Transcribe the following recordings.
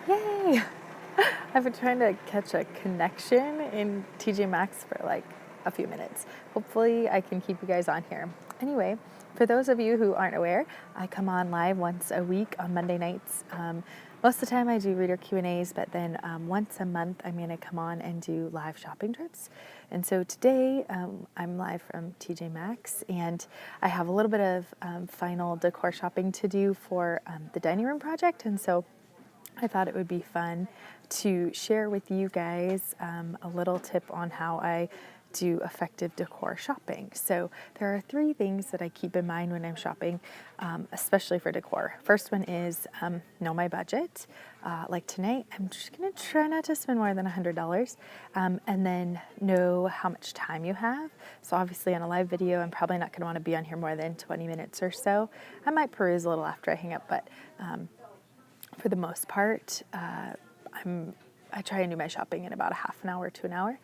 Yay! I've been trying to catch a connection in T.J.Maxx for like a few minutes. Hopefully I can keep you guys on here. Anyway, for those of you who aren't aware, I come on live once a week on Monday nights. Most of the time I do reader Q&As, but then once a month I'm going to come on and do live shopping trips. And so today I'm live from T.J.Maxx, and I have a little bit of final decor shopping to do for the dining room project. And so I thought it would be fun to share with you guys a little tip on how I do effective decor shopping. So there are 3 things that I keep in mind when I'm shopping, especially for decor. First one is know my budget. Like tonight, I'm just gonna try not to spend more than $100, and then know how much time you have. So obviously on a live video, I'm probably not gonna wanna be on here more than 20 minutes or so. I might peruse a little after I hang up, but for the most part, I try and do my shopping in about a half an hour to an hour.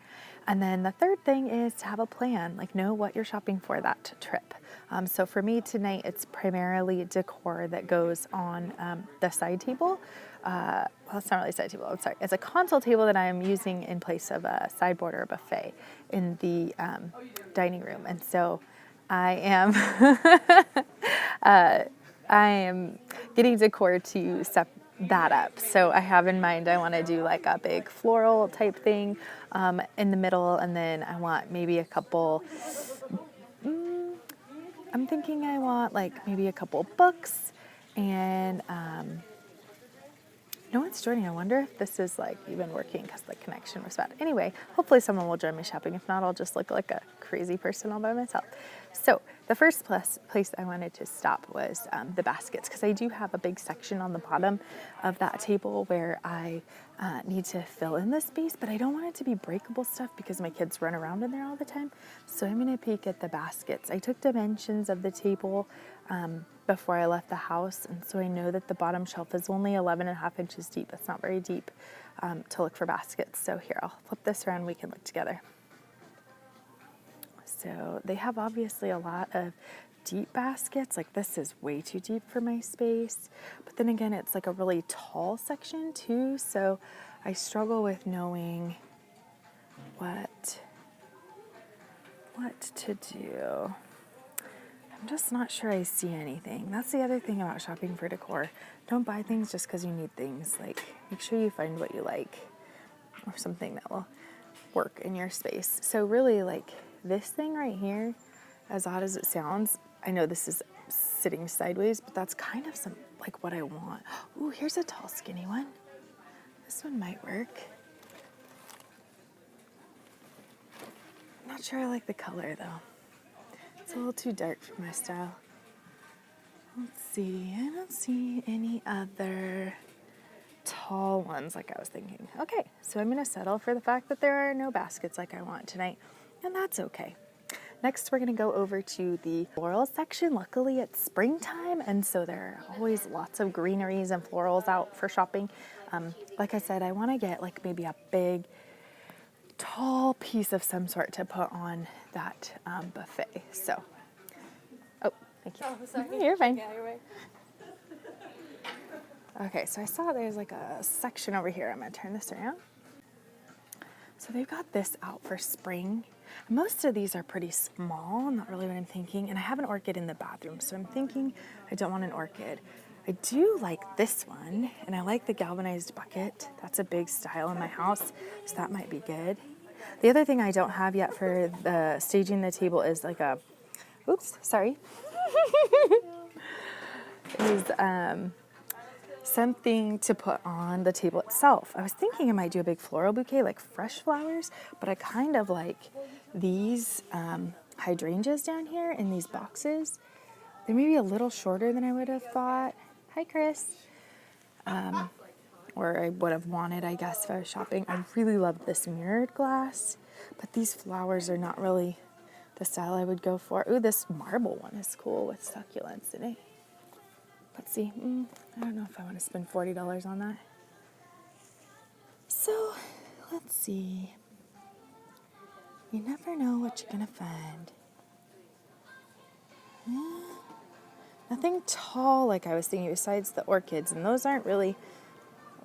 And then the third thing is to have a plan, like know what you're shopping for that trip. So for me tonight, it's primarily decor that goes on the side table. Well, it's not really a side table, I'm sorry. It's a console table that I am using in place of a sideboard or a buffet in the dining room. And so I am I am getting decor to set that up. So I have in mind, I want to do like a big floral type thing in the middle, and then I want maybe a couple, I'm thinking I want like maybe a couple books, and no one's joining. I wonder if this is like even working because the connection was bad. Anyway, hopefully someone will join me shopping. If not, I'll just look like a crazy person all by myself. So the first place I wanted to stop was the baskets, because I do have a big section on the bottom of that table where I need to fill in the space, but I don't want it to be breakable stuff because my kids run around in there all the time. So I'm going to peek at the baskets. I took dimensions of the table before I left the house, and so I know that the bottom shelf is only 11.5 inches deep. It's not very deep to look for baskets. So here, I'll flip this around, we can look together. So they have obviously a lot of deep baskets. Like this is way too deep for my space. But then again, it's like a really tall section too. So I struggle with knowing what to do. I'm just not sure I see anything. That's the other thing about shopping for decor. Don't buy things just because you need things. Like, make sure you find what you like or something that will work in your space. So really, like this thing right here, as odd as it sounds, I know this is sitting sideways, but that's kind of like what I want. Ooh, here's a tall, skinny one. This one might work. I'm not sure I like the color though. It's a little too dark for my style. Let's see, I don't see any other tall ones like I was thinking. Okay, so I'm gonna settle for the fact that there are no baskets like I want tonight, and that's okay. Next, we're gonna go over to the floral section. Luckily, it's springtime, and so there are always lots of greeneries and florals out for shopping. Like I said, I wanna get like maybe a big, tall piece of some sort to put on that buffet. So, oh, thank you. Oh, sorry. You're fine. Yeah, you're right. Okay, so I saw there's like a section over here. I'm gonna turn this around. So they've got this out for spring. Most of these are pretty small, not really what I'm thinking. And I have an orchid in the bathroom, so I'm thinking I don't want an orchid. I do like this one, and I like the galvanized bucket. That's a big style in my house, so that might be good. The other thing I don't have yet for the staging the table is like a, oops, sorry, is something to put on the table itself. I was thinking I might do a big floral bouquet, like fresh flowers, but I kind of like these hydrangeas down here in these boxes. They're maybe a little shorter than I would have thought. Hi, Chris. Or I would have wanted, I guess, if I was shopping. I really love this mirrored glass, but these flowers are not really the style I would go for. Ooh, this marble one is cool with succulents in it. Let's see. I don't know if I want to spend $40 on that. So, let's see. You never know what you're going to find. Nothing tall like I was thinking besides the orchids, and those aren't really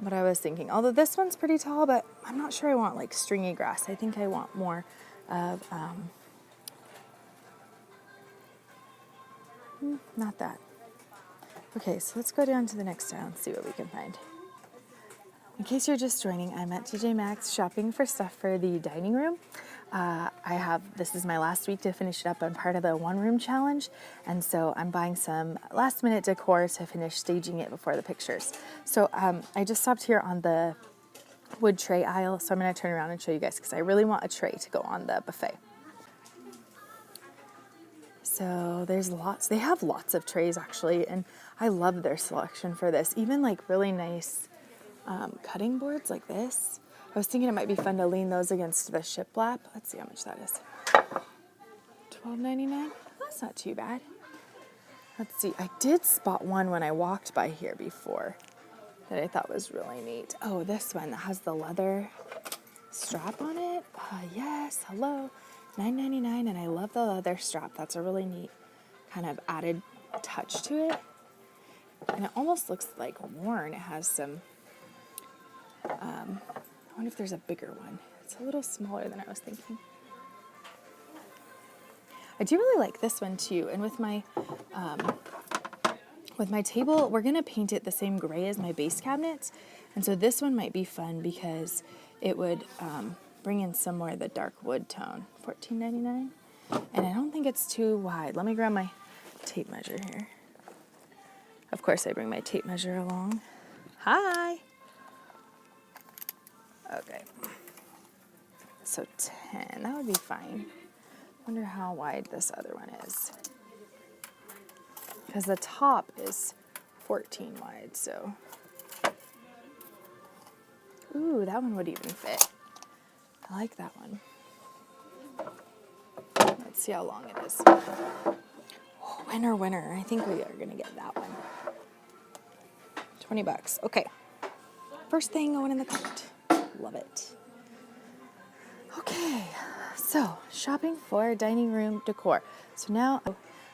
what I was thinking. Although this one's pretty tall, but I'm not sure I want like stringy grass. I think I want more of, not that. Okay, so let's go down to the next aisle and see what we can find. In case you're just joining, I'm at T.J.Maxx shopping for stuff for the dining room. This is my last week to finish it up. I'm part of the one room challenge. And so I'm buying some last minute decor to finish staging it before the pictures. So I just stopped here on the wood tray aisle. So I'm going to turn around and show you guys because I really want a tray to go on the buffet. So there's lots, they have lots of trays actually. And I love their selection for this. Even like really nice cutting boards like this. I was thinking it might be fun to lean those against the shiplap. Let's see how much that is. $12.99. That's not too bad. Let's see. I did spot one when I walked by here before that I thought was really neat. Oh, this one that has the leather strap on it. Yes. Hello. $9.99, and I love the leather strap. That's a really neat kind of added touch to it. And it almost looks like worn. It has some I wonder if there's a bigger one. It's a little smaller than I was thinking. I do really like this one too. And with my table, we're gonna paint it the same gray as my base cabinets. And so this one might be fun because it would bring in some more of the dark wood tone. $14.99. And I don't think it's too wide. Let me grab my tape measure here. Of course I bring my tape measure along. Hi. Okay, so 10, that would be fine. Wonder how wide this other one is. Because the top is 14 wide, so. Ooh, that one would even fit. I like that one. Let's see how long it is. Oh, winner. I think we are gonna get that one. $20, okay. First thing going in the cart. Love it. Okay, so shopping for dining room decor. So now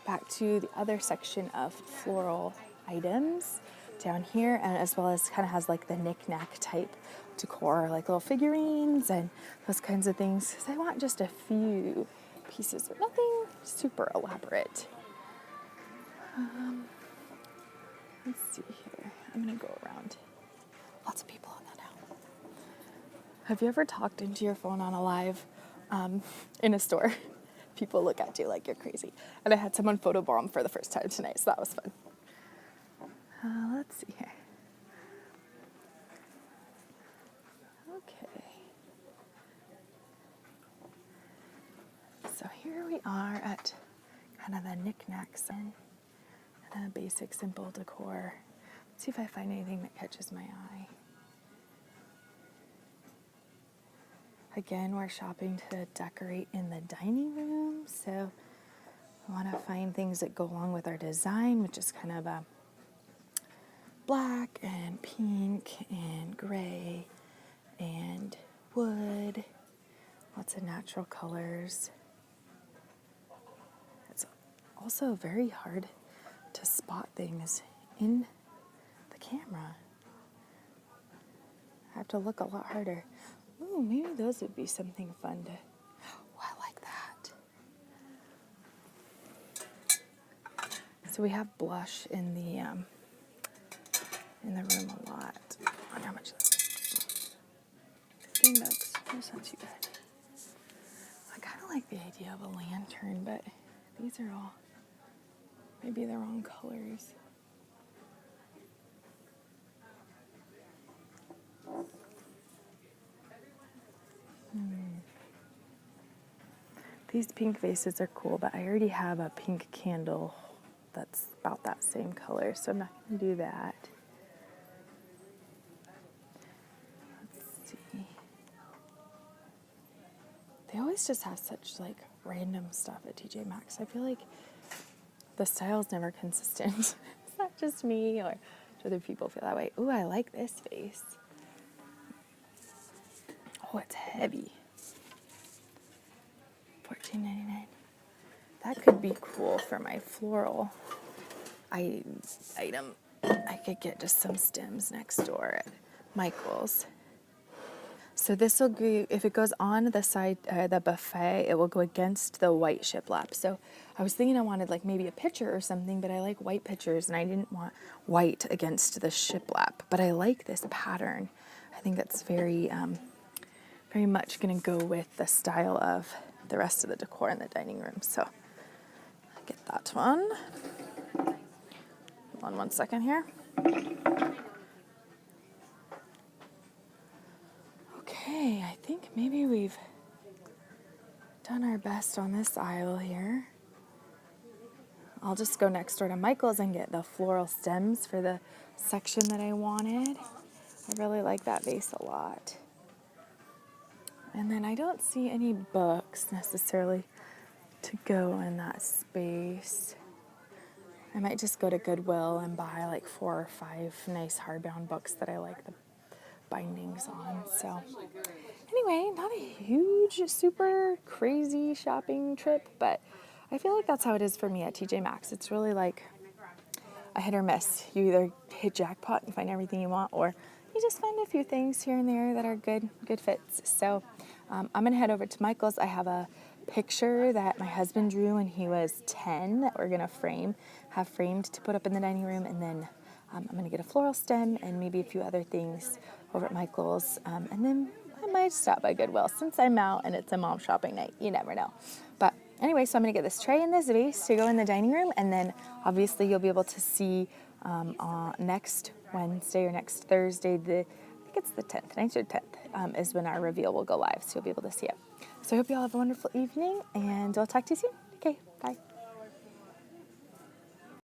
back to the other section of floral items down here, and as well as kind of has like the knick-knack type decor, like little figurines and those kinds of things. Because I want just a few pieces, but nothing super elaborate. Let's see here. I'm gonna go around. Lots of people on that now. Have you ever talked into your phone on a live in a store? People look at you like you're crazy. And I had someone photobomb for the first time tonight, so that was fun. Let's see here. Okay. So here we are at kind of the knickknacks and a basic, simple decor. Let's see if I find anything that catches my eye. Again, we're shopping to decorate in the dining room, so I want to find things that go along with our design, which is kind of a black and pink and gray and wood, lots of natural colors. It's also very hard to spot things in the camera. I have to look a lot harder. Ooh, maybe those would be something fun to. Oh, I like that. So we have blush in the room a lot. I wonder how much that is. $15. That's not too bad. I kind of like the idea of a lantern, but these are all maybe the wrong colors. These pink vases are cool, but I already have a pink candle that's about that same color, so I'm not going to do that. Let's see. They always just have such like random stuff at T.J.Maxx. I feel like the style's never consistent. It's not just me, or do other people feel that way? Ooh, I like this vase. Oh, it's heavy. $14.99. That could be cool for my floral item. I could get just some stems next door at Michael's. So this will be, if it goes on the side, the buffet, it will go against the white shiplap. So I was thinking I wanted like maybe a picture or something, but I like white pictures and I didn't want white against the shiplap. But I like this pattern. I think that's very, very much going to go with the style of the rest of the decor in the dining room. So I get that one. Hold on one second here. Okay, I think maybe we've done our best on this aisle here. I'll just go next door to Michael's and get the floral stems for the section that I wanted. I really like that vase a lot. And then I don't see any books necessarily to go in that space. I might just go to Goodwill and buy like 4 or 5 nice hardbound books that I like the bindings on. So anyway, not a huge, super crazy shopping trip, but I feel like that's how it is for me at T.J.Maxx. It's really like a hit or miss. You either hit jackpot and find everything you want, or you just find a few things here and there that are good fits. So I'm gonna head over to Michael's. I have a picture that my husband drew when he was 10 that we're gonna have framed to put up in the dining room, and then I'm gonna get a floral stem and maybe a few other things over at Michael's, and then I might stop by Goodwill since I'm out and it's a mom shopping night. You never know. But anyway, so I'm going to get this tray and this vase to go in the dining room, and then obviously you'll be able to see next Wednesday or next Thursday, I think it's the 10th, 9th or 10th, is when our reveal will go live, so you'll be able to see it. So I hope you all have a wonderful evening, and I'll talk to you soon. Okay, bye.